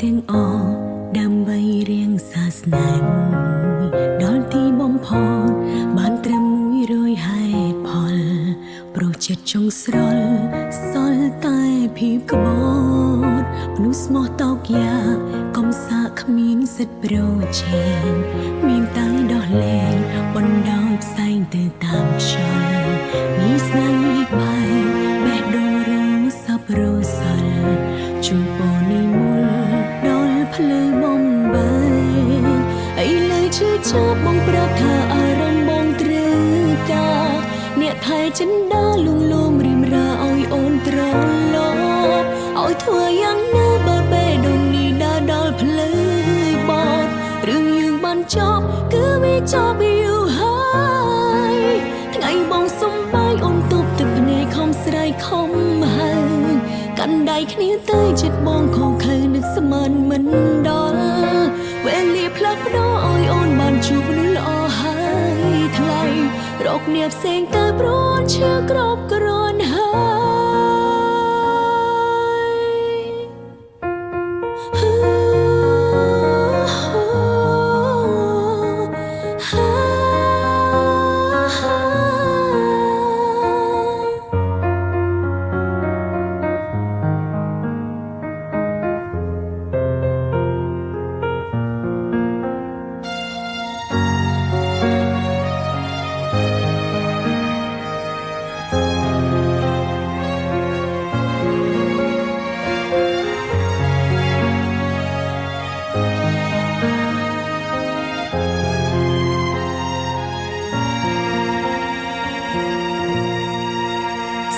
ទាំងអដើម្បីរៀងសាសនាមួយដល់ទីបំផុតបានត្រឹម100ហេតុផលព្រោះចិត្តចង់ស្រលសល់តែភាពក្បត់មនុស្សស្មោះតោកយ៉ាកំសាកគ្មានសិទ្ធិប្រជែងមានតែដោះលែងបណ្ដោយផ្សែងទៅតាមខ្យល់នេះស្នេហ៍នេះបែបេះដូងរងសពរសល់ជូនពរនិមលដល់ភ្លើបំបែកអីលើជឿចាប់បងប្រាប់ថាអារម្មណ៍បងត្រូវការអ្នកថែចិនដាលួងលោមរៀមរាឲ្យអូនត្រឡប់ឲ្យធ្វើយ៉ាងណាបើបេះដូងនេះដើរដល់ភ្លើបត់រឿងយើងបានចប់គឺវាចប់យូរហើយថ្ងៃបងសុំបាយអូនទប់ទឹកភ្នែកខំស្រ័យខំហើកាន់ដៃគ្នាទៅចិត្តបងខំខើនឹកស្មានមិនដល់វេលាផ្លាស់ប្ដូរឲ្យអូនបានជួបមនុស្សល្អហើយថ្លៃរកអ្នកផ្សេងទៅព្រួនឈឺក្របក្រន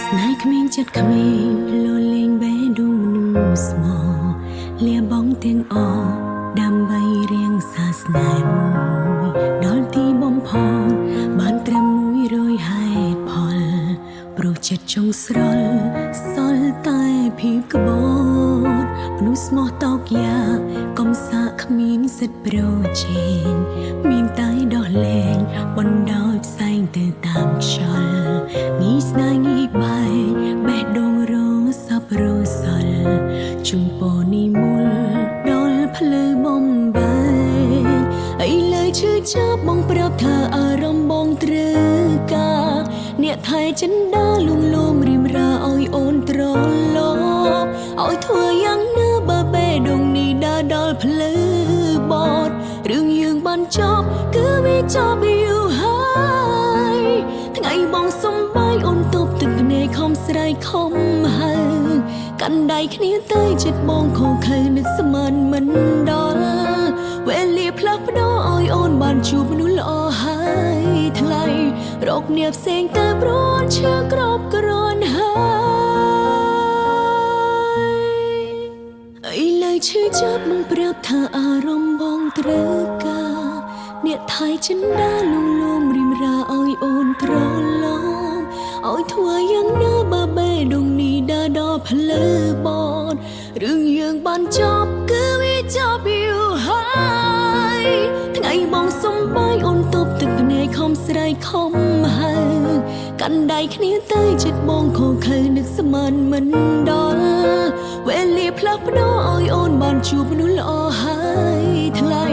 ស្នេហ៍គ្មានចិត្តគ្មានលលេងបេះដូងមនុស្សស្មោះលះបង់ទាំងអដើម្បីរៀងសាសនាមួយដល់ទីបំផុតបានត្រឹម100ហេតុផលព្រោះចិត្តចង់ស្រលសល់តែភាពក្បត់មនុស្សស្មោះតោកយ៉ាកំសាកគ្មានសិទ្ធិប្រជែងមានតែដោះលែងបណ្ដោយផ្សែងទៅតាមខ្យល់នេះស្នេហ៍នេះបែបេះដូងរងសពរសល់ជូនពរនិមលដល់ភ្លើបំបែកអីលើឈឺចាប់បងប្រាប់ថាអារម្មណ៍បងត្រូវការអ្នកថែចិនដាលួងលោមរៀមរាឲ្យអូនត្រឡប់ឲ្យធ្វើយ៉ាងណាបើបេះដូងនេះដើរដល់ភ្លើបត់រឿងយើងបានចប់គឺវាចប់យូរហើយថ្ងៃបងសុំបាយអូនទប់ទឹកភ្នែកខំស្រ័យខំហើកាន់ដៃគ្នាទៅចិត្តបងខំខើនឹកស្មានមិនដល់វេលាផ្លាស់ប្ដូរឲ្យអូនបានជួបមនុស្សល្អហើយថ្លៃរកអ្នកផ្សេងទៅព្រួនឈឺក្របក្រនហើយអីលើឈឺចាប់បងប្រាប់ថាអារម្មណ៍បងត្រូវការអ្នកថៃចិនដាលួងលោមរៀមរាឲ្យអូនត្រឡប់ឲ្យធ្វើយ៉ាងណាបើបេះដូងនេះដើរដល់ភ្លើបត់រឿងយើងបានចប់គឺវាចប់យូរហើយថ្ងៃបងសុំបាយអូនទប់ទឹកភ្នែកខំស្រ័យខំហើកាន់ដៃគ្នាទៅចិត្តបងខំខើនឹកស្មានមិនដល់វេលាផ្លាស់ប្ដូរឲ្យអូនបានជួបមនុស្សល្អហើយថ្លៃ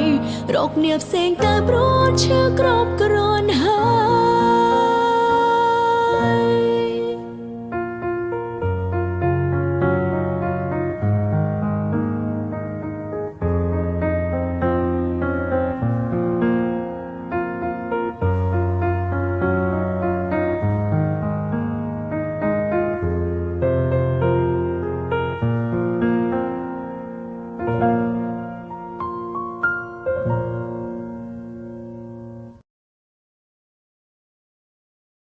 រកអ្នកផ្សេងទៅព្រួនឈឺក្របក្រនហើយ